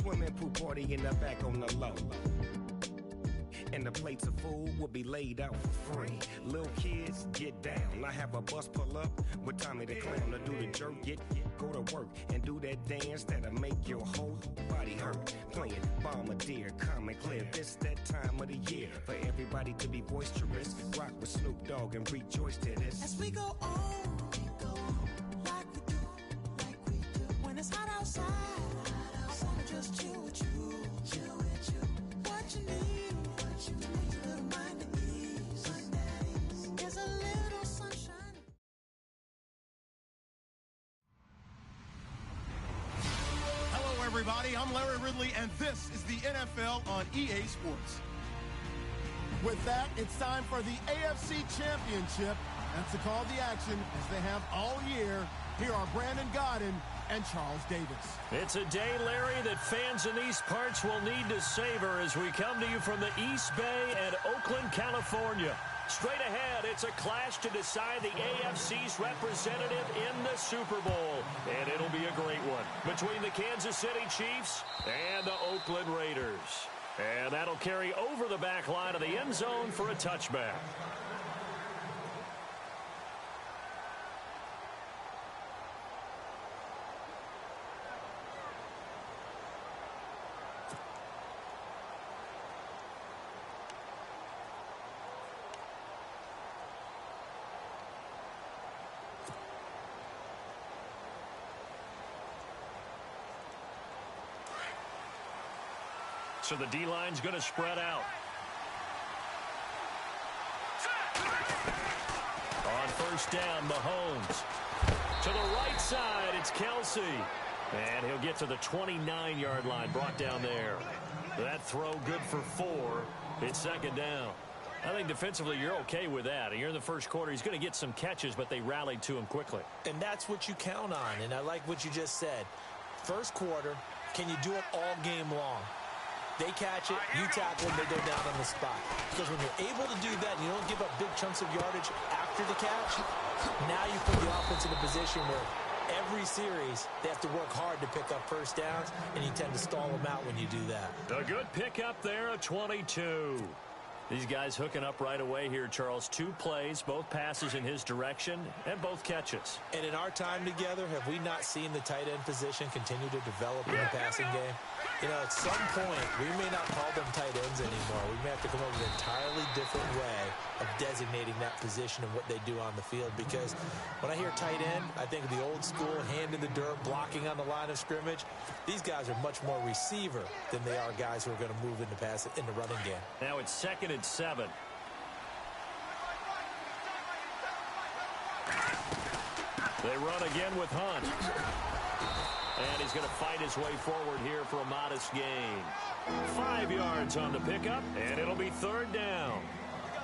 Swimming pool party in the back on the low. And the plates of food will be laid out for free. Little kids, get down. I have a bus pull up with Tommy the Clown to do the jerk. Go to work and do that dance that'll make your whole body hurt. Playing Bombardier, Calm and Clear. This that time of the year for everybody to be boisterous. Rock with Snoop Dogg and rejoice to this. As we go on, like we do. When it's hot outside, I wanna just chill with you. What you need. Hello, everybody. I'm Larry Ridley, and this is the NFL on EA Sports. With that, it's time for the AFC Championship. That's the call of the action, as they have all year. Here are Brandon Gaudin and Charles Davis. It's a day, Larry, that fans in these parts will need to savor as we come to you from the East Bay and Oakland, California. Straight ahead, it's a clash to decide the AFC's representative in the Super Bowl. And it'll be a great one between the Kansas City Chiefs and the Oakland Raiders. And that'll carry over the back line of the end zone for a touchback. So the D-line's going to spread out. On first down, Mahomes. To the right side, it's Kelsey. And he'll get to the 29-yard line, brought down there. That throw good for 4. It's second down. I think defensively you're okay with that. You're in the first quarter. He's going to get some catches, but they rallied to him quickly. And that's what you count on, and I like what you just said. First quarter, can you do it all game long? They catch it, you tackle them, they go down on the spot. Because when you're able to do that and you don't give up big chunks of yardage after the catch, now you put the offense in a position where every series they have to work hard to pick up first downs, and you tend to stall them out when you do that. A good pickup there, a 22. These guys hooking up right away here, Charles. 2 plays, both passes in his direction, and both catches. And in our time together, have we not seen the tight end position continue to develop in the passing game? You know, at some point, we may not call them tight ends anymore. We may have to come up with an entirely different way of designating that position and what they do on the field. Because when I hear tight end, I think of the old school, hand in the dirt, blocking on the line of scrimmage. These guys are much more receiver than they are guys who are going to move into pass in the running game. Now it's 2nd and 7. They run again with Hunt. And he's going to fight his way forward here for a modest gain. 5 yards on the pickup, and it'll be 3rd down.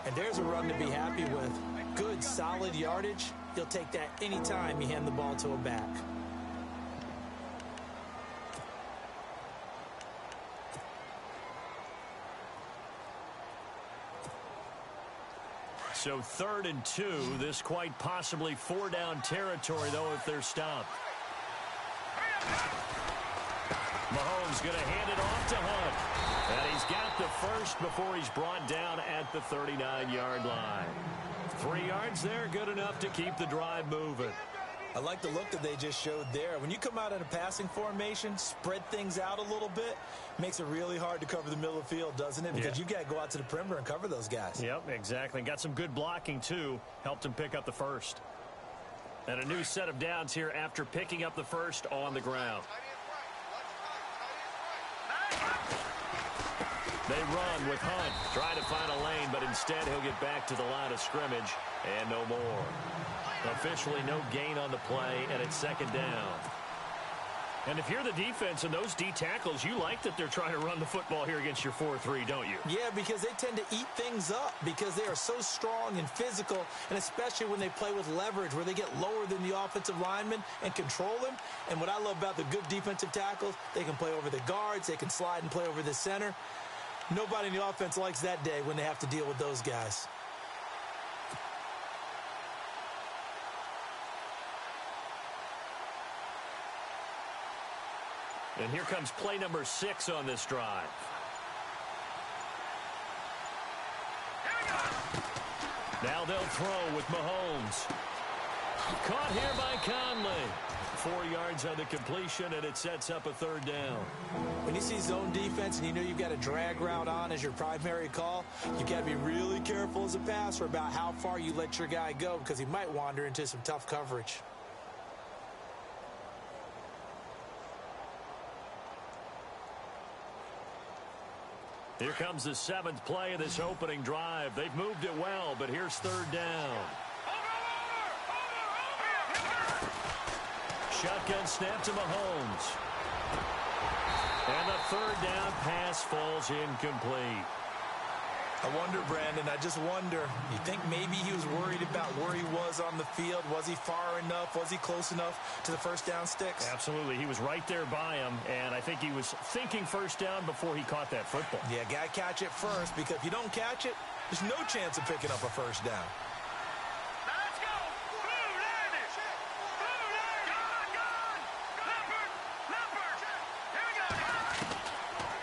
And there's a run to be happy with. Good, solid yardage. You'll take that anytime you hand the ball to a back. So 3rd and 2. This quite possibly 4-down territory, though, if they're stopped. Mahomes going to hand it off to Hunt. And he's got the first before he's brought down at the 39-yard line. 3 yards there, good enough to keep the drive moving. I like the look that they just showed there. When you come out in a passing formation, spread things out a little bit, makes it really hard to cover the middle of the field, doesn't it? Because you got to go out to the perimeter and cover those guys. Yep, exactly. Got some good blocking, too. Helped him pick up the first. And a new set of downs here after picking up the first on the ground. They run with Hunt, trying to find a lane, but instead he'll get back to the line of scrimmage and no more. Officially no gain on the play, and it's 2nd down. And if you're the defense and those D tackles, you like that they're trying to run the football here against your 4-3, don't you? Yeah, because they tend to eat things up because they are so strong and physical, and especially when they play with leverage where they get lower than the offensive linemen and control them. And what I love about the good defensive tackles, they can play over the guards, they can slide and play over the center. Nobody in the offense likes that day when they have to deal with those guys. And here comes play number 6 on this drive. Now they'll throw with Mahomes. Caught here by Conley. 4 yards on the completion, and it sets up a 3rd down. When you see zone defense and you know you've got a drag route on as your primary call, you've got to be really careful as a passer about how far you let your guy go because he might wander into some tough coverage. Here comes the 7th play of this opening drive. They've moved it well, but here's 3rd down. Shotgun snap to Mahomes. And the 3rd down pass falls incomplete. I wonder, Brandon, I just wonder. You think maybe he was worried about where he was on the field? Was he far enough? Was he close enough to the first down sticks? Absolutely. He was right there by him, and I think he was thinking first down before he caught that football. Yeah, got to catch it first, because if you don't catch it, there's no chance of picking up a first down.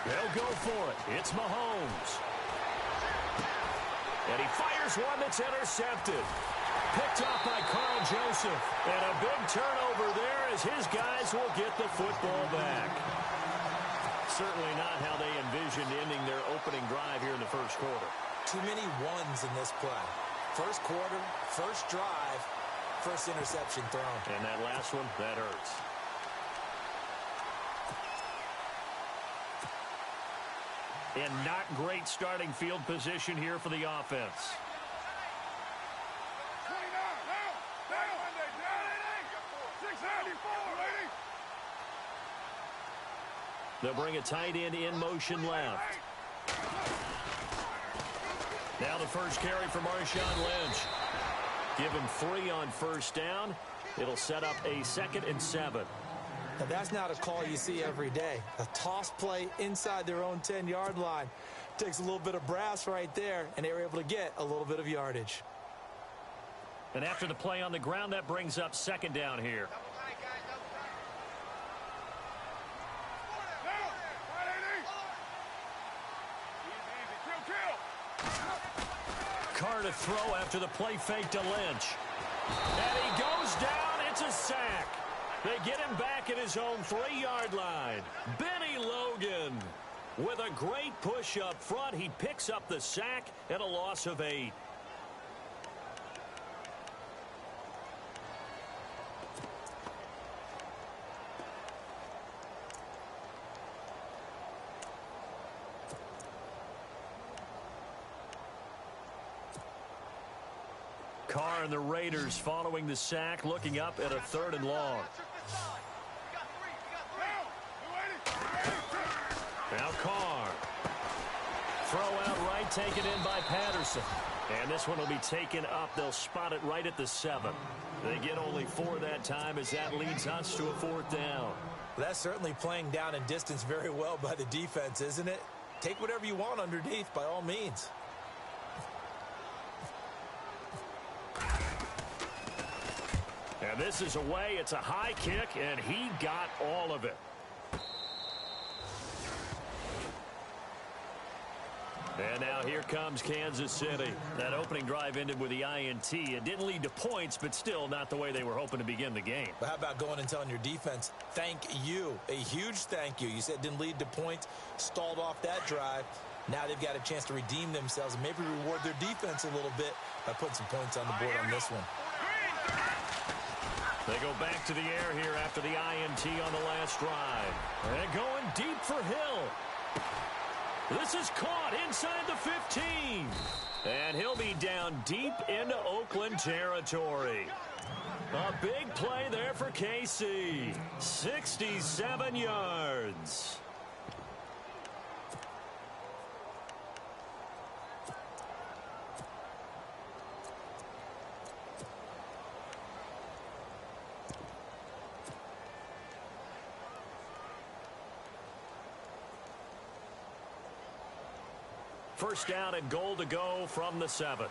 They'll go for it. It's Mahomes. And he fires one that's intercepted. Picked off by Carl Joseph. And a big turnover there as his guys will get the football back. Certainly not how they envisioned ending their opening drive here in the first quarter. Too many ones in this play. First quarter, first drive, first interception thrown. And that last one, that hurts. And not great starting field position here for the offense. They'll bring a tight end in motion left. Now the first carry for Marshawn Lynch. Give him 3 on first down. It'll set up a 2nd and 7. Now, that's not a call you see every day. A toss play inside their own 10-yard line. Takes a little bit of brass right there, and they were able to get a little bit of yardage. And after the play on the ground, that brings up 2nd down here. Carr to throw after the play fake to Lynch. And he goes down. It's a sack. They get him back at his own 3-yard line. Benny Logan with a great push up front. He picks up the sack and a loss of 8. Carr and the Raiders following the sack, looking up at a 3rd and long. Now Carr. Throw out right, taken in by Patterson. And this one will be taken up. They'll spot it right at the 7. They get only 4 that time as that leads us to a 4th down. Well, that's certainly playing down and distance very well by the defense, isn't it? Take whatever you want underneath by all means. And this is away. It's a high kick, and he got all of it. And now here comes Kansas City. That opening drive ended with the INT. It didn't lead to points, but still not the way they were hoping to begin the game. But how about going and telling your defense, thank you, a huge thank you. You said it didn't lead to points, stalled off that drive. Now they've got a chance to redeem themselves and maybe reward their defense a little bit by putting some points on the board on this one. They go back to the air here after the INT on the last drive. And going deep for Hill. This is caught inside the 15. And he'll be down deep into Oakland territory. A big play there for KC. 67 yards. First down and goal to go from the 7.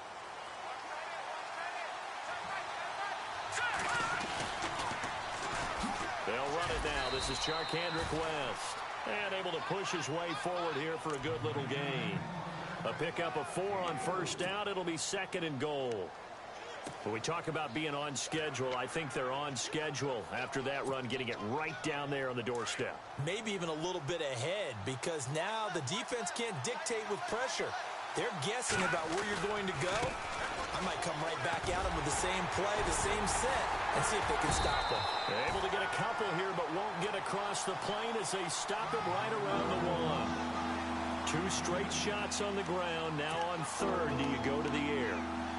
They'll run got it now. This is Charkandrick West. And able to push his way forward here for a good little gain. A pickup of 4 on first down. It'll be 2nd and goal. When we talk about being on schedule, I think they're on schedule after that run, getting it right down there on the doorstep. Maybe even a little bit ahead, because now the defense can't dictate with pressure. They're guessing about where you're going to go. I might come right back at them with the same play, the same set, and see if they can stop them. They're able to get a couple here, but won't get across the plane as they stop him right around the 1. 2 straight shots on the ground. Now on 3rd, do you go to the air?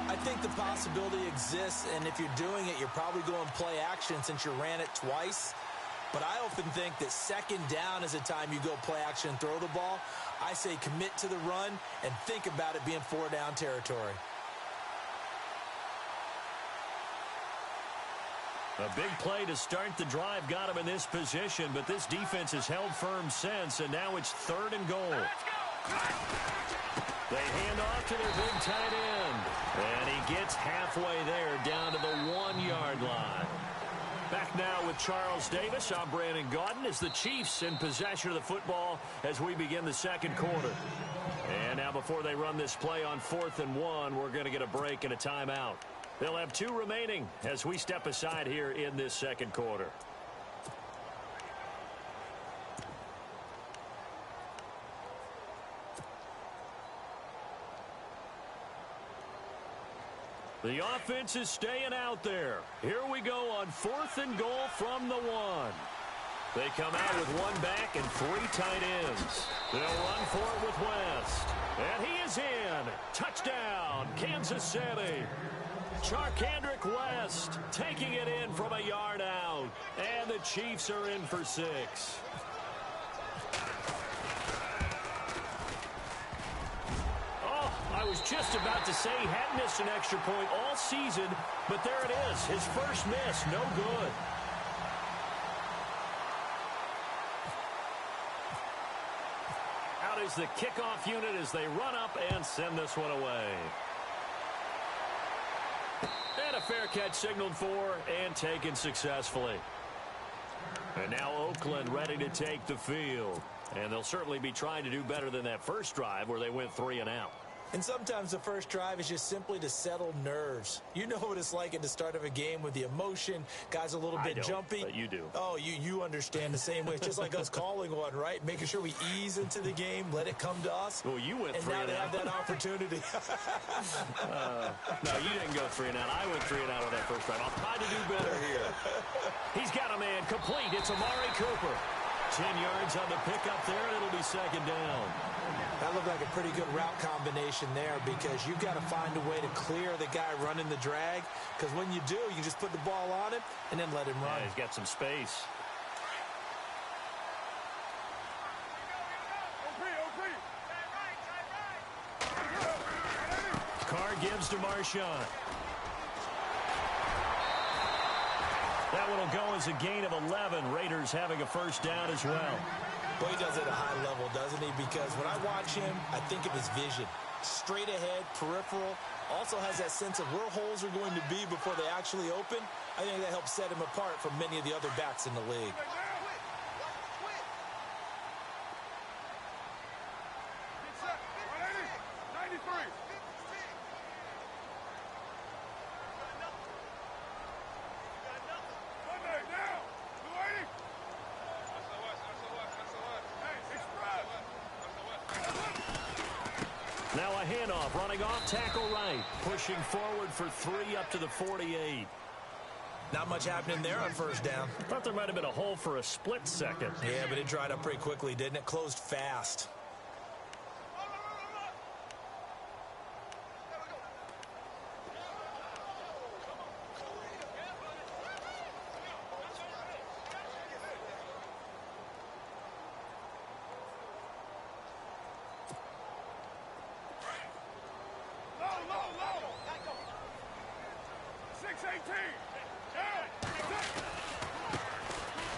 I think the possibility exists, and if you're doing it, you're probably going play action since you ran it twice. But I often think that 2nd down is a time you go play action and throw the ball. I say commit to the run and think about it being 4-down territory. A big play to start the drive got him in this position, but this defense has held firm since, and now it's 3rd and goal. They hand off to their big tight end, and he gets halfway there down to the 1-yard line. Back now with Charles Davis. I'm Brandon Gaudin as the Chiefs in possession of the football as we begin the 2nd quarter. And now before they run this play on 4th and 1, we're going to get a break and a timeout. They'll have 2 remaining as we step aside here in this 2nd quarter. The offense is staying out there. Here we go on 4th and goal from the 1. They come out with 1 back and 3 tight ends. They'll run for it with West. And he is in. Touchdown, Kansas City. Charkandrick West taking it in from a yard out. And the Chiefs are in for 6. I was just about to say he hadn't missed an extra point all season, but there it is. His first miss, no good. Out is the kickoff unit as they run up and send this one away. And a fair catch signaled for and taken successfully. And now Oakland ready to take the field. And they'll certainly be trying to do better than that first drive where they went 3 and out. And sometimes the first drive is just simply to settle nerves. You know what it's like at the start of a game with the emotion. Guys a little bit jumpy. But you do. Oh, you understand the same way. It's just like us calling one, right? Making sure we ease into the game, let it come to us. Well, you went 3 and out. And now they have that opportunity. No, you didn't go 3 and out. I went 3 and out on that first drive. I'll try to do better here. He's got a man complete. It's Amari Cooper. 10 yards on the pickup there, and it'll be 2nd down. That looked like a pretty good route combination there because you've got to find a way to clear the guy running the drag, because when you do, you can just put the ball on him and then let him run. Yeah, he's got some space. Carr gives to Marshawn. That one will go as a gain of 11. Raiders having a first down as well. Well, he does it at a high level, doesn't he? Because when I watch him, I think of his vision. Straight ahead, peripheral. Also has that sense of where holes are going to be before they actually open. I think that helps set him apart from many of the other backs in the league. Now a handoff, running off tackle right, pushing forward for 3 up to the 48. Not much happening there on first down. Thought there might have been a hole for a split second. Yeah, but it dried up pretty quickly, didn't it? Closed fast.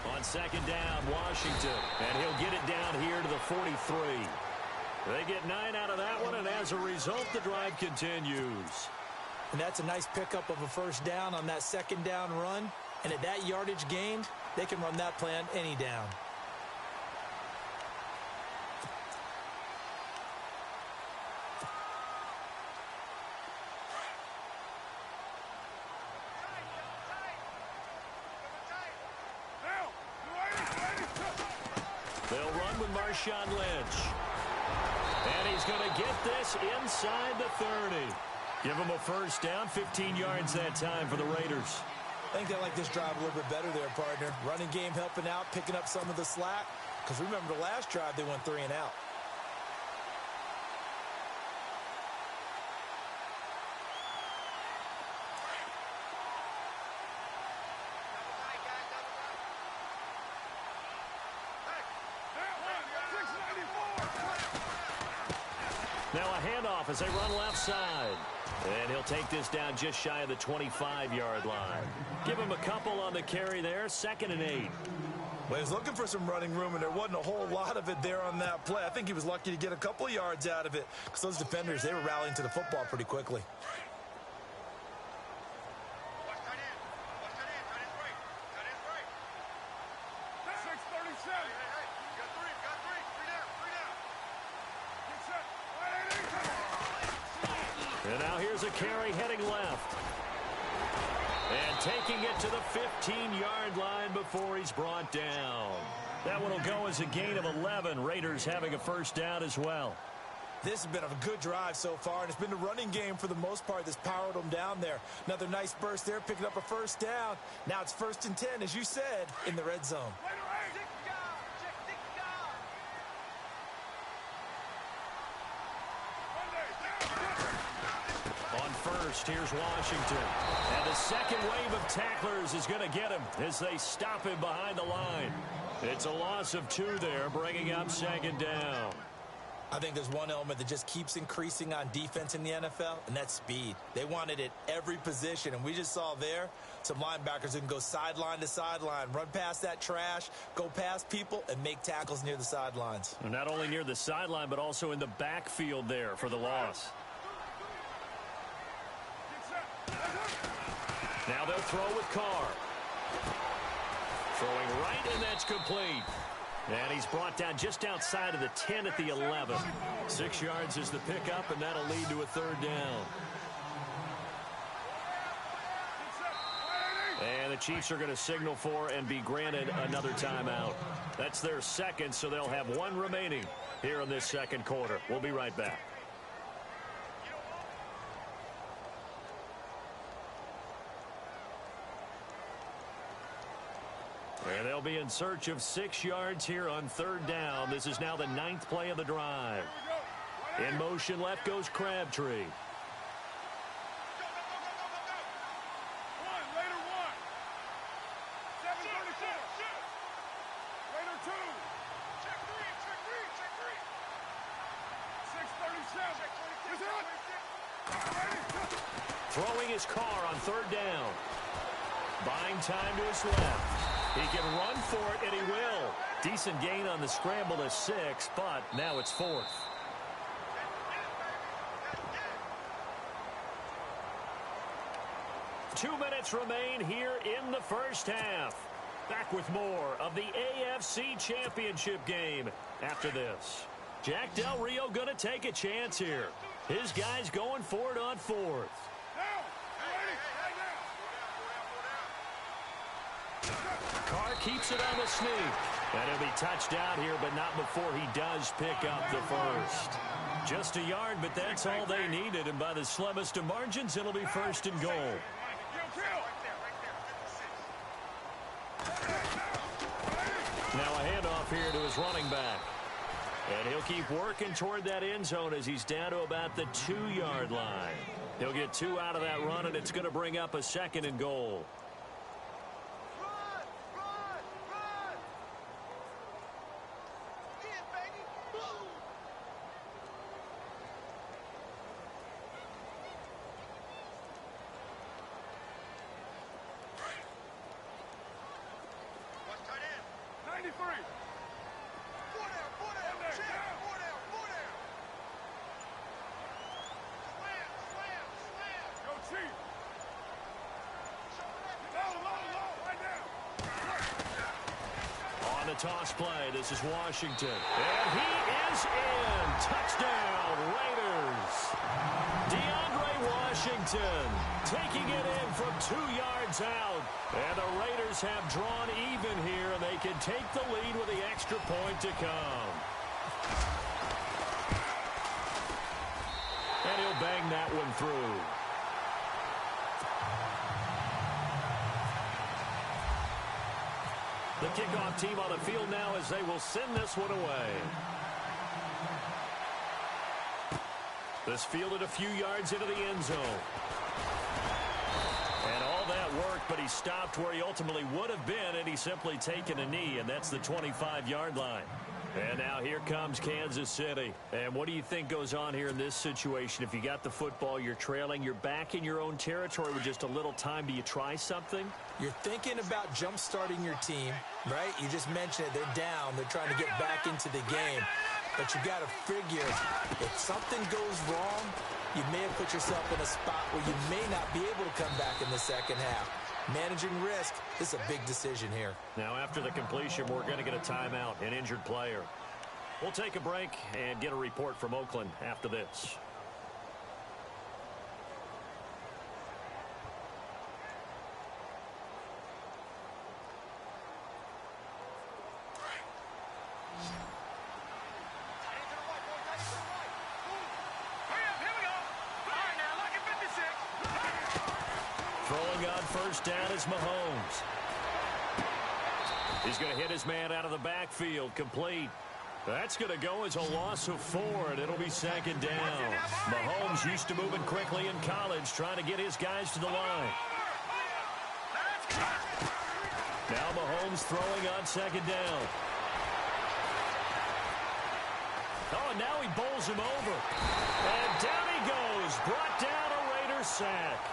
On 2nd down, Washington, and he'll get it down here to the 43. They get 9 out of that one, and as a result, the drive continues. And that's a nice pickup of a first down on that 2nd down run. And at that yardage gained, they can run that play on any down. They'll run with Marshawn Lynch. And he's going to get this inside the 30. Give him a first down, 15 yards that time for the Raiders. I think they like this drive a little bit better there, partner. Running game helping out, picking up some of the slack. Because remember, the last drive, they went 3 and out. Now a handoff as they run left side. And he'll take this down just shy of the 25-yard line. Give him a couple on the carry there, 2nd and 8. Well, he was looking for some running room, and there wasn't a whole lot of it there on that play. I think he was lucky to get a couple yards out of it because those defenders, they were rallying to the football pretty quickly. And now here's a carry heading left. And taking it to the 15-yard line before he's brought down. That one will go as a gain of 11. Raiders having a first down as well. This has been a good drive so far, and it's been the running game for the most part that's powered them down there. Another nice burst there, picking up a first down. Now it's 1st and 10, as you said, in the red zone. On first, here's Washington. And the second wave of tacklers is going to get him as they stop him behind the line. It's a loss of 2 there, bringing up 2nd down. I think there's one element that just keeps increasing on defense in the NFL, and that's speed. They want it at every position, and we just saw there some linebackers who can go sideline to sideline, run past that trash, go past people, and make tackles near the sidelines. And not only near the sideline, but also in the backfield there for the loss. Now they'll throw with Carr. Throwing right, and that's complete. And he's brought down just outside of the 10 at the 11. 6 yards is the pickup, and that'll lead to a 3rd down. And the Chiefs are going to signal for and be granted another timeout. That's their 2nd, so they'll have 1 remaining here in this 2nd quarter. We'll be right back. And they'll be in search of 6 yards here on 3rd down. This is now the 9th play of the drive. In motion left goes Crabtree. Throwing his Carr on 3rd down. Buying time to his left. He can run for it, and he will. Decent gain on the scramble to 6, but now it's 4th. Two minutes remain here in the first half. Back with more of the AFC Championship game after this. Jack Del Rio going to take a chance here. His guys going for it on 4th. Carr keeps it on the sneak. And he'll be touched out here, but not before he does pick up the first. Just a yard, but that's all they needed. And by the slimmest of margins, it'll be 1st and goal. Now a handoff here to his running back. And he'll keep working toward that end zone as he's down to about the 2-yard line. He'll get 2 out of that run, and it's going to bring up a 2nd and goal. the toss play. This is Washington. And he is in. Touchdown, Raiders. DeAndre Washington taking it in from 2 yards out. And the Raiders have drawn even here, and they can take the lead with the extra point to come. And he'll bang that one through. The kickoff team on the field now as they will send this one away. This fielded a few yards into the end zone. And all that work, but he stopped where he ultimately would have been, and he's simply taken a knee, and that's the 25-yard line. And now here comes Kansas City. And what do you think goes on here in this situation? If you got the football, you're trailing, you're back in your own territory with just a little time. Do you try something? You're thinking about jump-starting your team, right? You just mentioned it. They're down. They're trying to get back into the game. But you got to figure if something goes wrong, you may have put yourself in a spot where you may not be able to come back in the second half. Managing risk is a big decision here. Now, after the completion, we're going to get a timeout, an injured player. We'll take a break and get a report from Oakland after this. Throwing on first down is Mahomes. He's going to hit his man out of the backfield, complete. That's going to go as a loss of 4, and it'll be second down. Mahomes used to moving quickly in college, trying to get his guys to the line. Now Mahomes throwing on second down. Oh, and now he bowls him over. And down he goes, brought down a Raiders sack.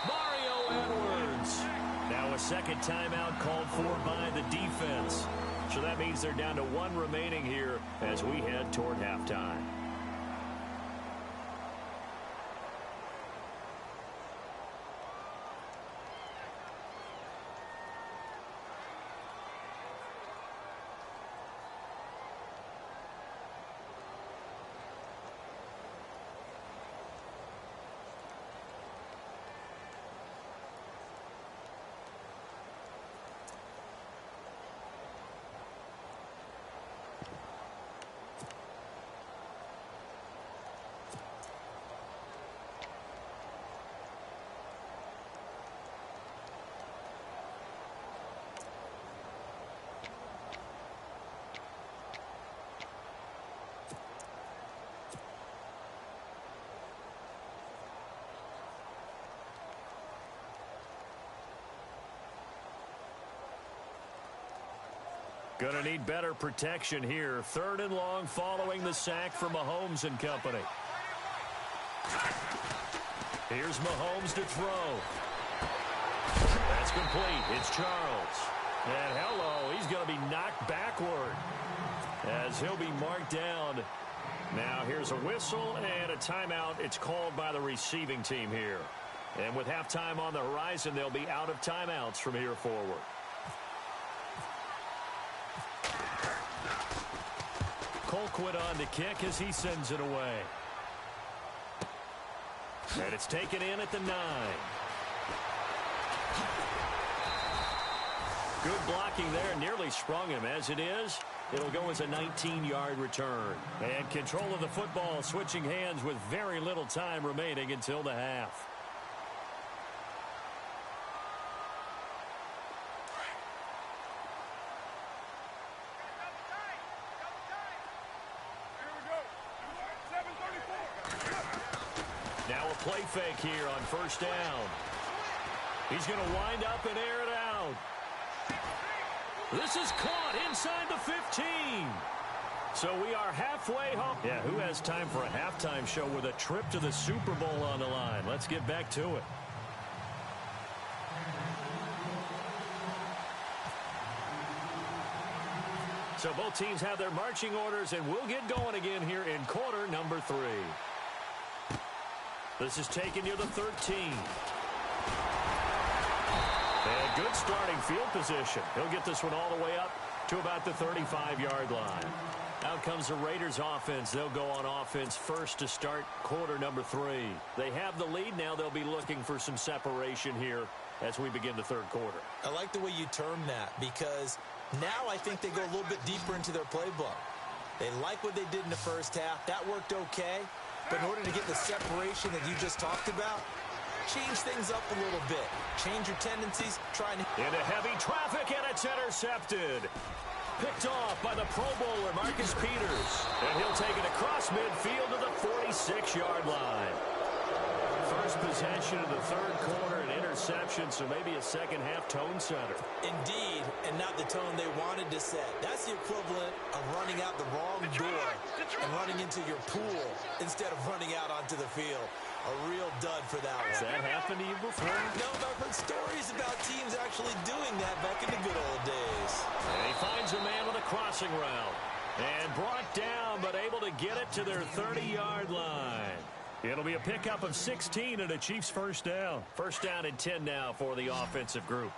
Mario Edwards. Now a second timeout called for by the defense. So that means they're down to 1 remaining here as we head toward halftime. Going to need better protection here. 3rd and long following the sack from Mahomes and company. Here's Mahomes to throw. That's complete. It's Charles. And hello, he's going to be knocked backward as he'll be marked down. Now here's a whistle and a timeout. It's called by the receiving team here. And with halftime on the horizon, they'll be out of timeouts from here forward. Colquitt on to kick as he sends it away. And it's taken in at the 9. Good blocking there, nearly sprung him. As it is, it'll go as a 19-yard return. And control of the football switching hands with very little time remaining until the half. Now a play fake here on first down. He's going to wind up and air it out. This is caught inside the 15. So we are halfway home. Yeah, who has time for a halftime show with a trip to the Super Bowl on the line? Let's get back to it. So both teams have their marching orders, and we'll get going again here in quarter number 3. This is taken near the 13. And good starting field position. He'll get this one all the way up to about the 35-yard line. Out comes the Raiders offense. They'll go on offense first to start quarter number 3. They have the lead. Now they'll be looking for some separation here as we begin the third quarter. I like the way you term that, because now I think they go a little bit deeper into their playbook. They like what they did in the first half. That worked okay. But in order to get the separation that you just talked about, change things up a little bit. Change your tendencies. Try and... Into heavy traffic, and it's intercepted. Picked off by the Pro Bowler, Marcus Peters. And he'll take it across midfield to the 46-yard line. First possession of the third quarter, an interception, so maybe a second-half tone setter. Indeed, and not the tone they wanted to set. That's the equivalent of running out the wrong door and running into your pool instead of running out onto the field. A real dud for that one. Has that happened to you before? No, but I've heard stories about teams actually doing that back in the good old days. And he finds a man on the crossing route. And brought down, but able to get it to their 30-yard line. It'll be a pickup of 16 and a Chiefs first down. First down and 10 now for the offensive group.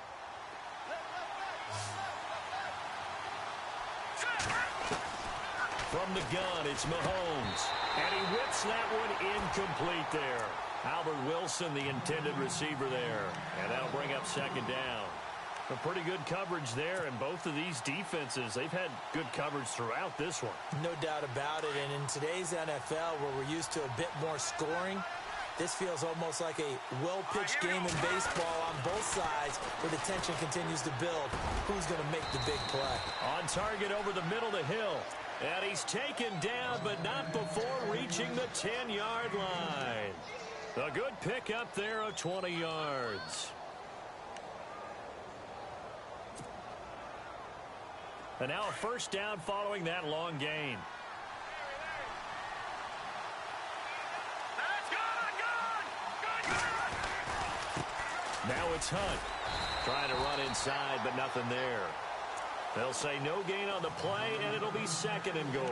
From the gun, it's Mahomes. And he whips that one incomplete there. Albert Wilson, the intended receiver there. And that'll bring up second down. A pretty good coverage there, and both of these defenses, they've had good coverage throughout this one. No doubt about it, and in today's NFL, where we're used to a bit more scoring, this feels almost like a well-pitched game in baseball on both sides, where the tension continues to build. Who's going to make the big play? On target over the middle to Hill. And he's taken down, but not before reaching the 10-yard line. A good pickup there of 20 yards. And now a first down following that long gain. Now it's Hunt. Trying to run inside, but nothing there. They'll say no gain on the play, and it'll be second and goal.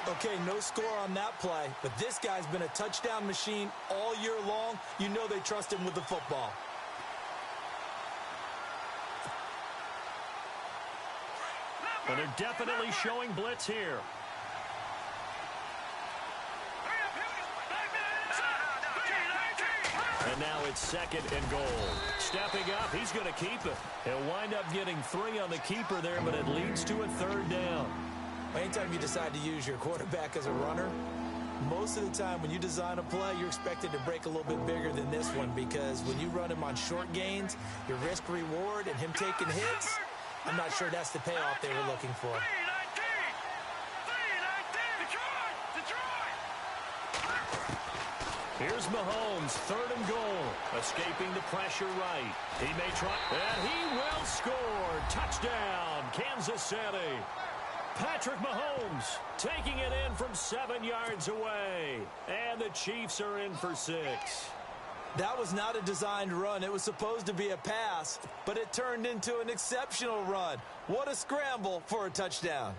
Okay, no score on that play, but this guy's been a touchdown machine all year long. You know they trust him with the football. And they're definitely showing blitz here. And now it's second and goal. Stepping up, he's going to keep it. He'll wind up getting 3 on the keeper there, but it leads to a third down. Anytime you decide to use your quarterback as a runner, most of the time when you design a play, you're expected to break a little bit bigger than this one, because when you run him on short gains, your risk-reward and him taking hits, I'm not sure that's the payoff they were looking for. Here's Mahomes, third and goal. Escaping the pressure right. He may try, and he will score. Touchdown, Kansas City. Patrick Mahomes taking it in from 7 yards away. And the Chiefs are in for 6. That was not a designed run. It was supposed to be a pass, but it turned into an exceptional run. What a scramble for a touchdown.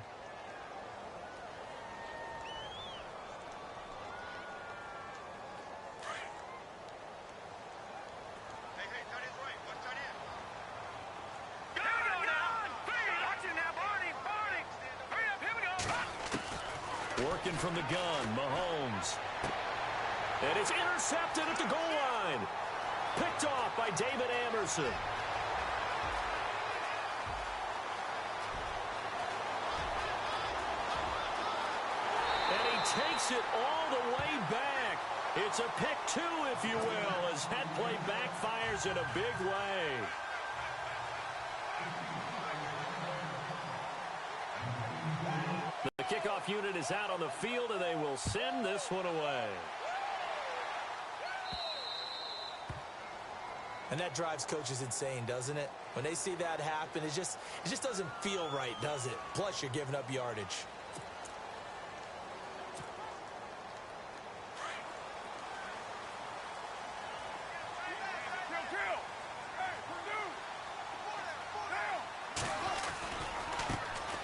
Working from the gun, Mahomes. And it's intercepted at the goal line. Picked off by David Amerson. And he takes it all the way back. It's a pick 2, if you will, as that play backfires in a big way. The kickoff unit is out on the field, and they will send this one away. And that drives coaches insane, doesn't it? When they see that happen, it just doesn't feel right, does it? Plus, you're giving up yardage.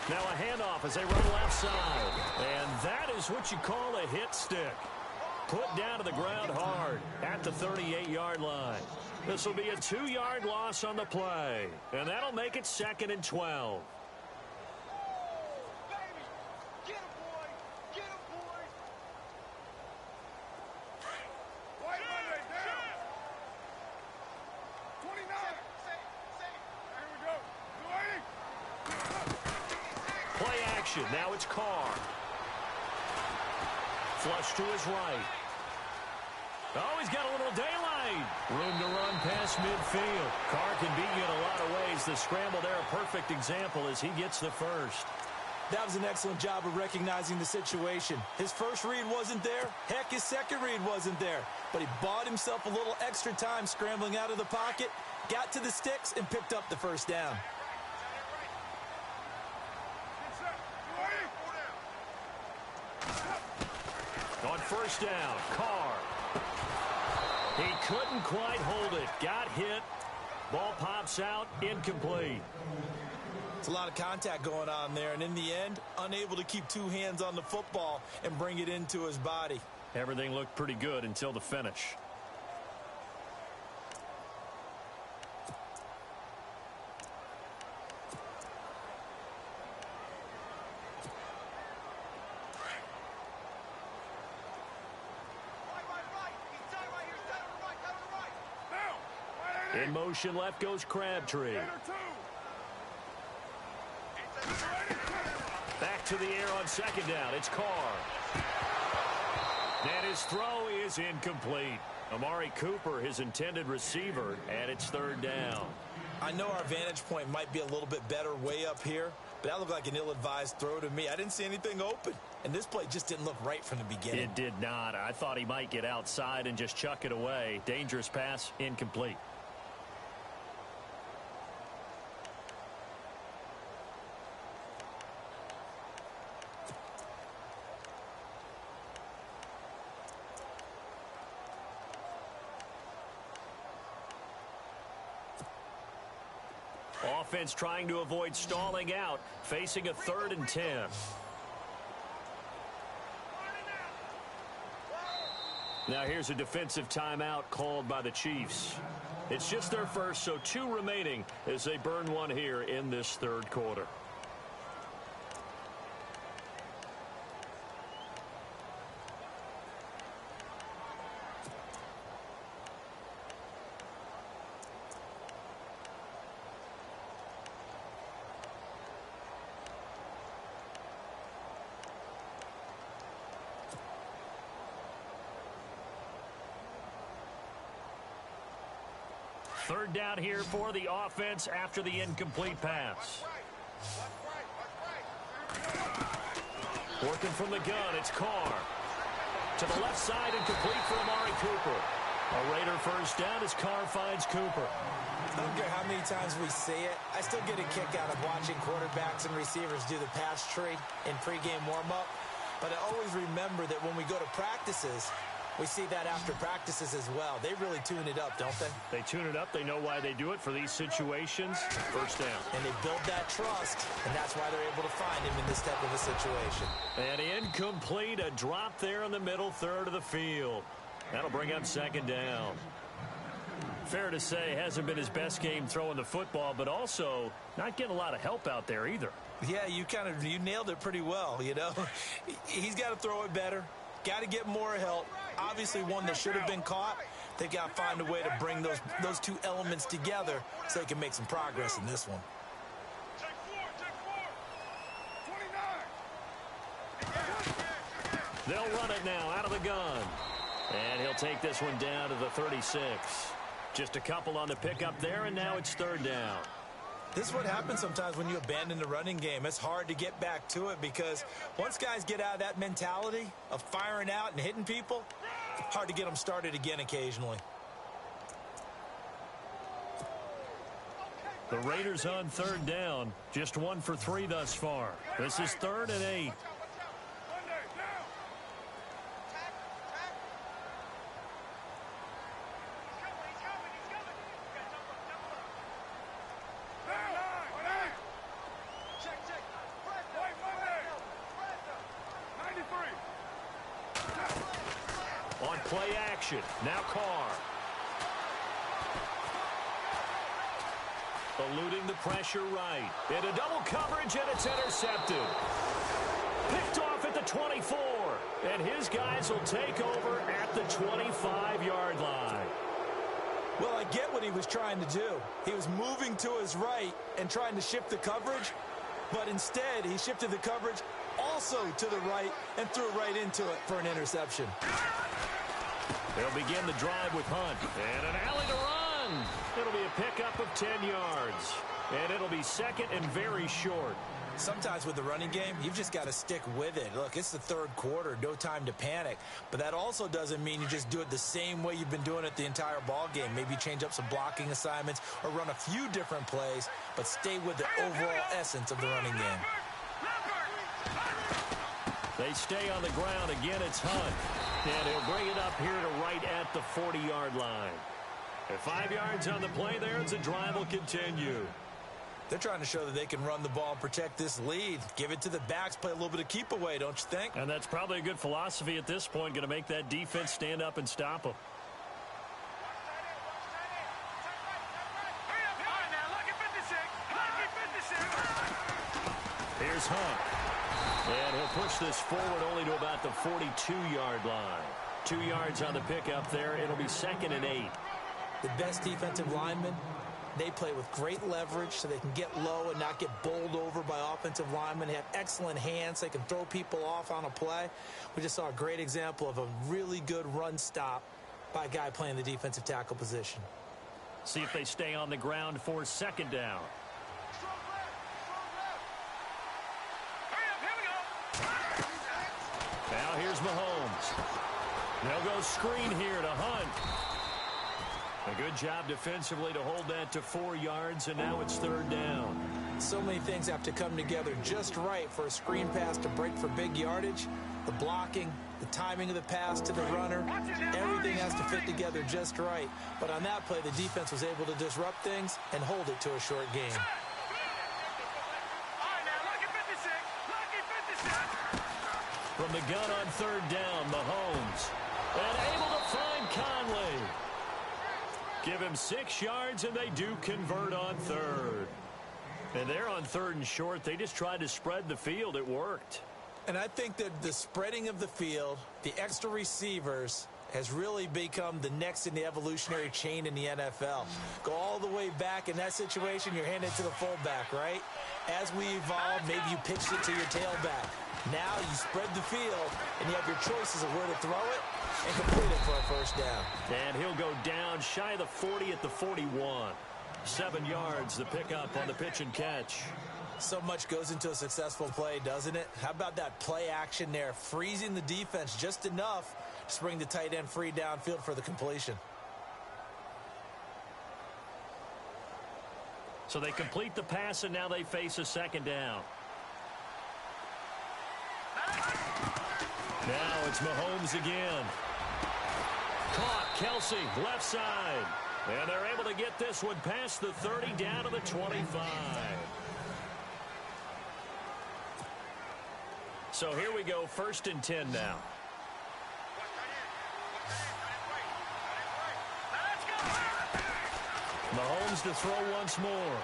Now a handoff as they run left side. And that is what you call a hit stick. Put down to the ground hard at the 38-yard line. This will be a 2-yard loss on the play, and that'll make it 2nd and 12. Play action. Now it's Carr. Flush to his right. Oh, he's got a little daylight. Room to run past midfield. Carr can beat you in a lot of ways. The scramble there, a perfect example as he gets the first. That was an excellent job of recognizing the situation. His first read wasn't there. Heck, his second read wasn't there. But he bought himself a little extra time scrambling out of the pocket, got to the sticks, and picked up the first down. On first down, Carr. He couldn't quite hold it. Got hit. Ball pops out, incomplete. It's a lot of contact going on there, and in the end, unable to keep two hands on the football and bring it into his body. Everything looked pretty good until the finish. In motion, left goes Crabtree. Back to the air on second down. It's Carr. And his throw is incomplete. Amari Cooper, his intended receiver, and it's third down. I know our vantage point might be a little bit better way up here, but that looked like an ill-advised throw to me. I didn't see anything open, and this play just didn't look right from the beginning. It did not. I thought he might get outside and just chuck it away. Dangerous pass, incomplete. Offense trying to avoid stalling out, facing a 3rd and 10. Now here's a defensive timeout called by the Chiefs. It's just their first, so 2 remaining as they burn one here in this 3rd quarter. Third down here for the offense after the incomplete pass. Working from the gun, it's Carr. To the left side and complete for Amari Cooper. A Raider first down as Carr finds Cooper. I don't care how many times we see it. I still get a kick out of watching quarterbacks and receivers do the pass tree in pregame warm-up. But I always remember that when we go to practices, we see that after practices as well. They really tune it up, don't they? They tune it up. They know why they do it for these situations. First down. And they build that trust, and that's why they're able to find him in this type of a situation. And incomplete, a drop there in the middle third of the field. That'll bring up second down. Fair to say, hasn't been his best game throwing the football, but also not getting a lot of help out there either. Yeah, you nailed it pretty well, you know. He's got to throw it better. Got to get more help. Obviously one that should have been caught. They got to find a way to bring those 2 elements together so they can make some progress in this one. They'll run it now out of the gun. And he'll take this one down to the 36. Just a couple on the pickup there, and now it's third down. This is what happens sometimes when you abandon the running game. It's hard to get back to it because once guys get out of that mentality of firing out and hitting people, hard to get them started again occasionally. The Raiders on third down, just 1 for 3 thus far. This is 3rd and 8. On play action, now Carr. Eluding the pressure right. Into double coverage, and it's intercepted. Picked off at the 24. And his guys will take over at the 25-yard line. Well, I get what he was trying to do. He was moving to his right and trying to shift the coverage, but instead he shifted the coverage also to the right and threw right into it for an interception. They'll begin the drive with Hunt. And an alley to run. It'll be a pickup of 10 yards. And it'll be second and very short. Sometimes with the running game, you've just got to stick with it. Look, it's the third quarter, no time to panic. But that also doesn't mean you just do it the same way you've been doing it the entire ball game. Maybe change up some blocking assignments or run a few different plays, but stay with the overall essence of the running game. They stay on the ground. Again, it's Hunt. And he'll bring it up here to right at the 40-yard line. At 5 yards on the play there, the drive will continue. They're trying to show that they can run the ball and protect this lead. Give it to the backs, play a little bit of keep away, don't you think? And that's probably a good philosophy at this point, going to make that defense stand up and stop them. Here's Hunt. And he'll push this forward only to about the 42-yard line. 2 yards on the pickup there. It'll be second and 8. The best defensive linemen, they play with great leverage so they can get low and not get bowled over by offensive linemen. They have excellent hands. They can throw people off on a play. We just saw a great example of a really good run stop by a guy playing the defensive tackle position. See if they stay on the ground for second down. Now here's Mahomes. They'll go screen here to Hunt. A good job defensively to hold that to 4 yards, and now it's third down. So many things have to come together just right for a screen pass to break for big yardage. The blocking, the timing of the pass to the runner, everything has to fit together just right. But on that play, the defense was able to disrupt things and hold it to a short game. From the gun on third down, Mahomes. And able to find Conley. Give him 6 yards, and they do convert on third. And they're on third and short. They just tried to spread the field. It worked. And I think that the spreading of the field, the extra receivers, has really become the next in the evolutionary chain in the NFL. Go all the way back in that situation, you're handing it to the fullback, right? As we evolve, maybe you pitched it to your tailback. Now you spread the field, and you have your choices of where to throw it and complete it for a first down. And he'll go down shy of the 40 at the 41. 7 yards, the pickup on the pitch and catch. So much goes into a successful play, doesn't it? How about that play action there, freezing the defense just enough to bring the tight end free downfield for the completion. So they complete the pass, and now they face a second down. Now it's Mahomes again. Caught, Kelsey, left side. And they're able to get this one past the 30 down to the 25. So here we go, 1st and 10 now. Mahomes to throw once more.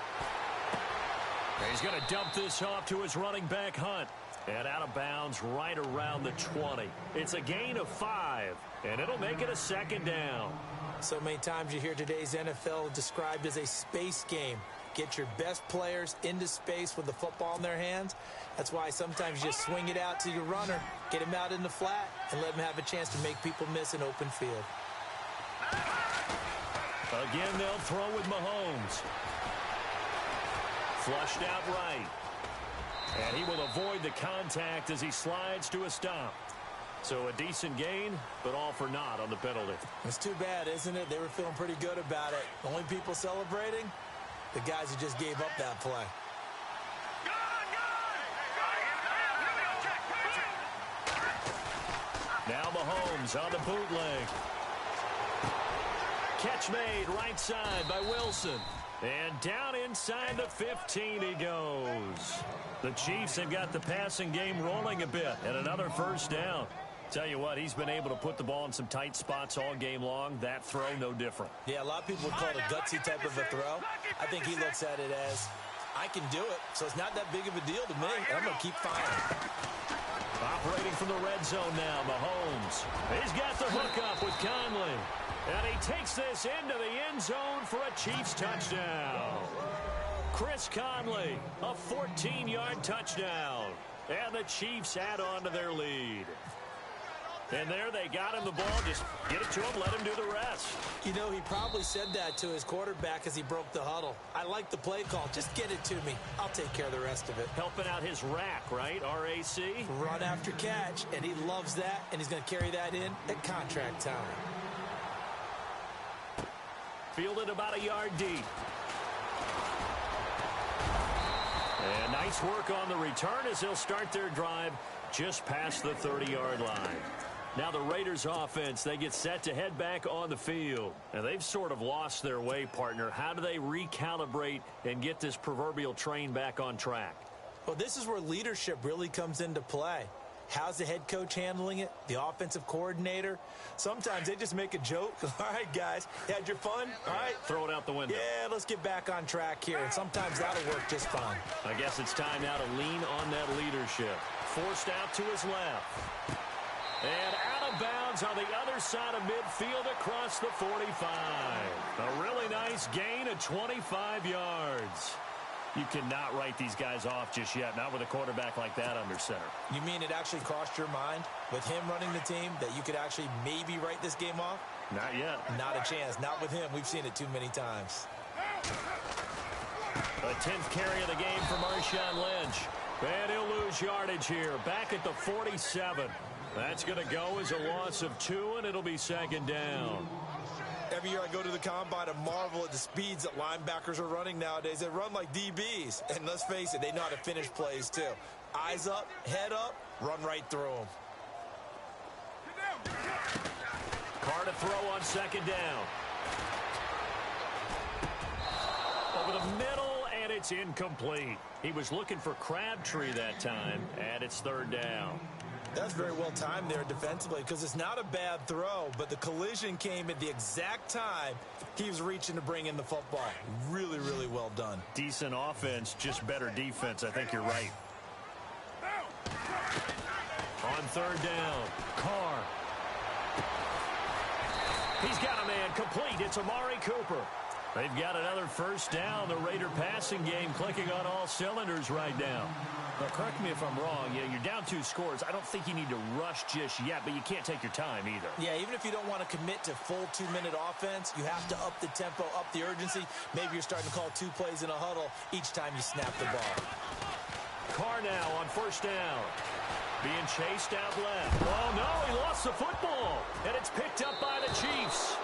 He's going to dump this off to his running back, Hunt. And out of bounds right around the 20. It's a gain of 5, and it'll make it a second down. So many times you hear today's NFL described as a space game. Get your best players into space with the football in their hands. That's why sometimes you just swing it out to your runner, get him out in the flat, and let him have a chance to make people miss an open field. Again, they'll throw with Mahomes. Flushed out right. And he will avoid the contact as he slides to a stop. So a decent gain, but all for naught on the penalty. It's too bad, isn't it? They were feeling pretty good about it. Only people celebrating, the guys who just gave up that play. Now Mahomes on the bootleg. Catch made right side by Wilson. And down inside the 15 he goes. The Chiefs have got the passing game rolling a bit, and another first down. Tell you what, he's been able to put the ball in some tight spots all game long. That throw, no different. Yeah, a lot of people would call it a gutsy type of a throw. I think he looks at it as, I can do it, so it's not that big of a deal to me, and I'm going to keep firing. Operating from the red zone now, Mahomes. He's got the hook up with Conley. And he takes this into the end zone for a Chiefs touchdown. Chris Conley, a 14-yard touchdown. And the Chiefs add on to their lead. And there they got him the ball. Just get it to him, let him do the rest. You know, he probably said that to his quarterback as he broke the huddle. I like the play call. Just get it to me. I'll take care of the rest of it. Helping out his rack, right? R-A-C? Run after catch, and he loves that, and he's going to carry that in at contract time. Fielded about a yard deep. And nice work on the return as they'll start their drive just past the 30-yard line. Now the Raiders offense, they get set to head back on the field. And they've sort of lost their way, partner. How do they recalibrate and get this proverbial train back on track? Well, this is where leadership really comes into play. How's the head coach handling it? The offensive coordinator? Sometimes they just make a joke. All right, guys, you had your fun? All right. Throw it out the window. Yeah, let's get back on track here. And sometimes that'll work just fine. I guess it's time now to lean on that leadership. Forced out to his left. And out of bounds on the other side of midfield across the 45. A really nice gain of 25 yards. You cannot write these guys off just yet, not with a quarterback like that under center. You mean it actually crossed your mind with him running the team that you could actually maybe write this game off? Not yet. Not a chance. Not with him. We've seen it too many times. The 10th carry of the game for Marshawn Lynch. And he'll lose yardage here. Back at the 47. That's going to go as a loss of 2, and it'll be second down. Every year I go to the combine and marvel at the speeds that linebackers are running nowadays. They run like DBs. And let's face it, they know how to finish plays too. Eyes up, head up, run right through them. Carr to throw on second down. Over the middle, and it's incomplete. He was looking for Crabtree that time, and it's third down. That's very well timed there defensively because it's not a bad throw, but the collision came at the exact time he was reaching to bring in the football. Really, really well done. Decent offense, just better defense. I think you're right. On third down, Carr. He's got a man complete. It's Amari Cooper. They've got another first down. The Raider passing game clicking on all cylinders right now. Now, correct me if I'm wrong. You know, you're down 2 scores. I don't think you need to rush just yet, but you can't take your time either. Yeah, even if you don't want to commit to full 2-minute offense, you have to up the tempo, up the urgency. Maybe you're starting to call 2 plays in a huddle each time you snap the ball. Carr now on first down. Being chased out left. Oh, no, he lost the football. And it's picked up by the Chiefs.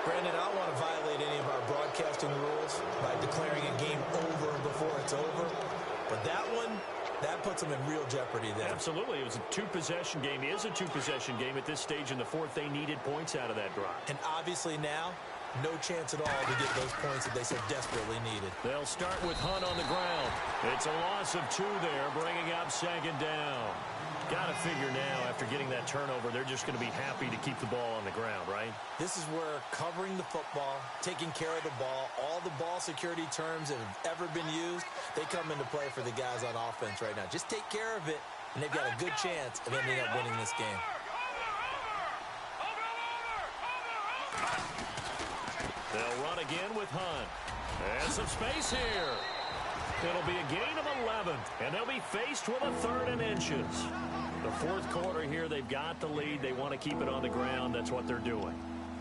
Brandon, I don't want to violate any of our broadcasting rules by declaring a game over before it's over. But that one, that puts them in real jeopardy there. Absolutely. It was a 2-possession game. It is a 2-possession game at this stage in the fourth. They needed points out of that drive. And obviously now, no chance at all to get those points that they so desperately needed. They'll start with Hunt on the ground. It's a loss of 2 there, bringing up second down. Got to figure now, after getting that turnover, they're just going to be happy to keep the ball on the ground, right? This is where covering the football, taking care of the ball, all the ball security terms that have ever been used, they come into play for the guys on offense right now. Just take care of it, and they've got a good chance of ending up winning this game. They'll run again with Hunt. And some space here. It'll be a gain of 11, and they'll be faced with a 3rd and inches. The fourth quarter here, they've got the lead. They want to keep it on the ground. That's what they're doing.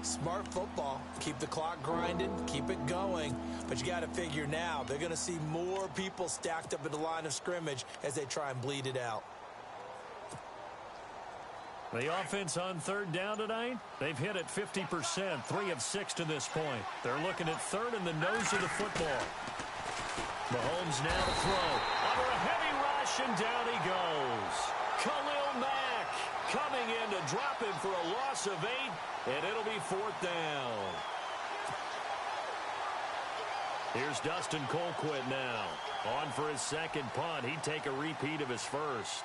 Smart football. Keep the clock grinding. Keep it going. But you got to figure now, they're going to see more people stacked up at the line of scrimmage as they try and bleed it out. The offense on third down tonight, they've hit it 50%, 3 of 6 to this point. They're looking at third in the nose of the football. Mahomes now to throw. Under a heavy rush, and down he goes. Khalil Mack coming in to drop him for a loss of 8, and it'll be 4th down. Here's Dustin Colquitt now. On for his second punt. He'd take a repeat of his first.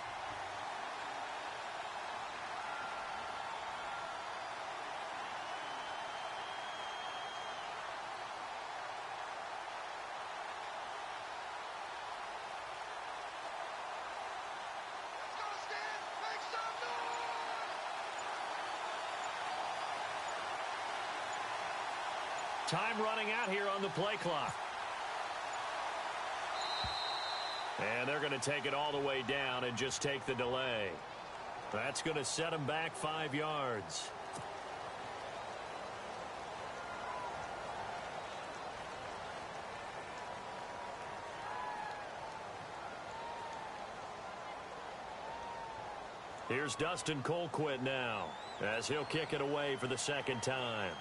Time running out here on the play clock. And they're going to take it all the way down and just take the delay. That's going to set them back 5 yards. Here's Dustin Colquitt now as he'll kick it away for the second time.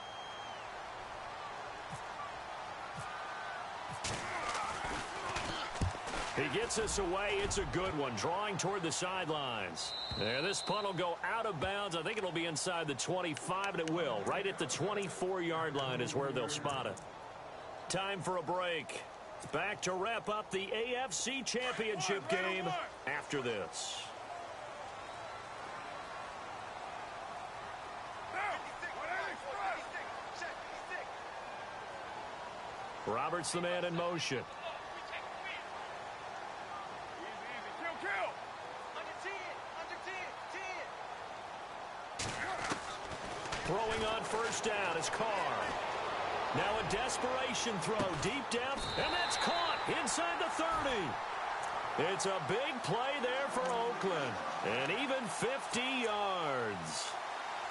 He gets us away. It's a good one, drawing toward the sidelines. And this punt will go out of bounds. I think it'll be inside the 25, and it will. Right at the 24-yard line is where they'll spot it. Time for a break. Back to wrap up the AFC Championship game after this. Roberts the man in motion. Throwing on first down is Carr. Now a desperation throw deep down, and that's caught inside the 30. It's a big play there for Oakland, and even 50 yards.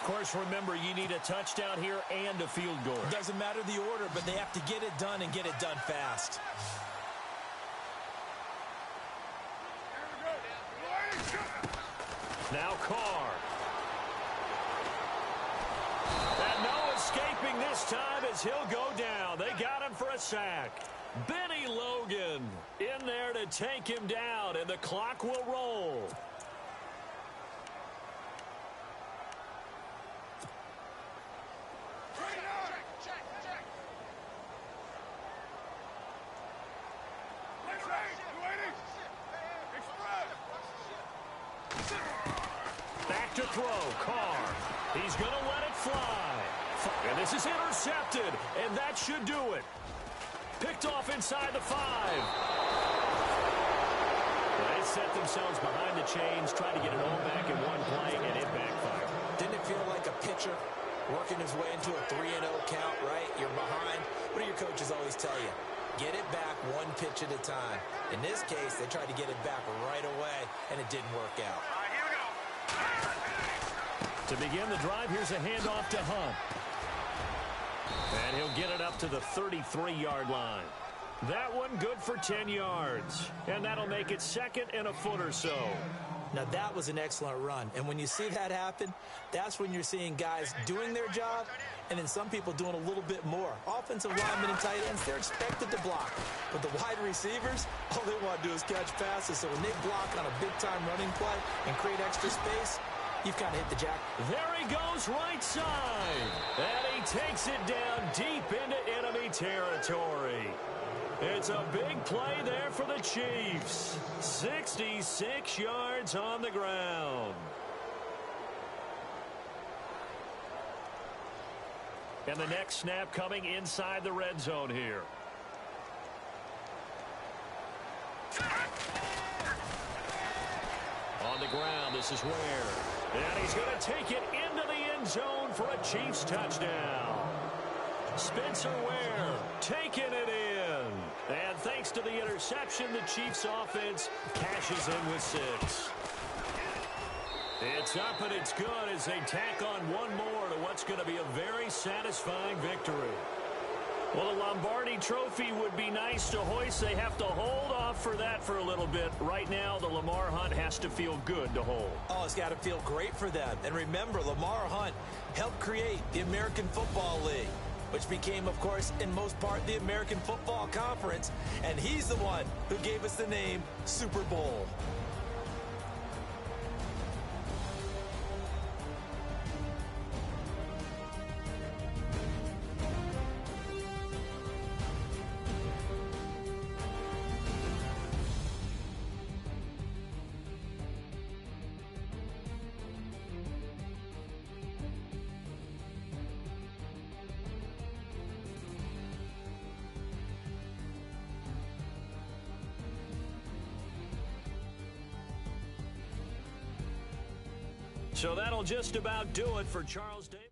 Of course, remember, you need a touchdown here and a field goal. It doesn't matter the order, but they have to get it done and get it done fast. Now Carr. And no escaping this time as he'll go down. They got him for a sack. Benny Logan in there to take him down, and the clock will roll. Back to throw, Carr. He's going to let it fly. And this is intercepted, and that should do it. Picked off inside the 5. They set themselves behind the chains, tried to get it all back in one play, and it backfired. Didn't it feel like a pitcher working his way into a 3-0 count, right? You're behind. What do your coaches always tell you? Get it back one pitch at a time. In this case, they tried to get it back right away, and it didn't work out. All right, here we go. To begin the drive, here's a handoff to Hunt. And he'll get it up to the 33-yard line. That one good for 10 yards. And that'll make it second and a foot or so. Now, that was an excellent run. And when you see that happen, that's when you're seeing guys doing their job and then some people doing a little bit more. Offensive linemen and tight ends, they're expected to block. But the wide receivers, all they want to do is catch passes. So when they block on a big-time running play and create extra space, you've kind of hit the jack. There he goes right side. And he takes it down deep into enemy territory. It's a big play there for the Chiefs. 66 yards on the ground. And the next snap coming inside the red zone here. On the ground, this is Ware. And he's going to take it into the end zone for a Chiefs touchdown. Spencer Ware taking it in. And thanks to the interception, the Chiefs offense cashes in with 6. It's up and it's good as they tack on one more to what's going to be a very satisfying victory. Well, the Lombardi Trophy would be nice to hoist. They have to hold off for that for a little bit. Right now, the Lamar Hunt has to feel good to hold. Oh, it's got to feel great for them. And remember, Lamar Hunt helped create the American Football League, which became, of course, in most part, the American Football Conference. And he's the one who gave us the name Super Bowl. So that'll just about do it for Charles Davis.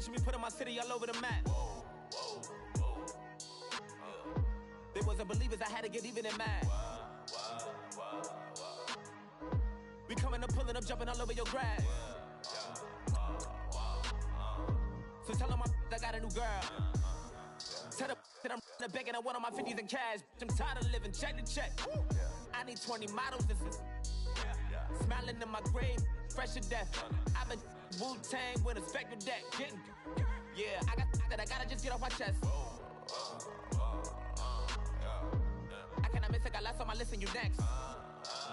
Picture me putting my city all over the map. They wasn't believers, I had to get even and mad. We coming up, pulling up, jumping all over your grass. So tell them I got a new girl. Tell them that I'm in the bank and I want all my 50s in cash. I'm tired of living check to check. I need 20 models. This is smiling in my grave, fresh to death. I've been Wu-Tang with a spectral deck. Yeah, I gotta just get off my chest. I cannot miss it, got last on my list and you next.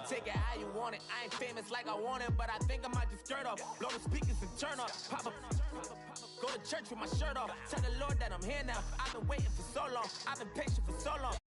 Take it how you want it. I ain't famous like I want it, but I think I might just skirt off. Blow the speakers and turn off. Pop up. Go to church with my shirt off. Tell the Lord that I'm here now. I've been waiting for so long. I've been patient for so long.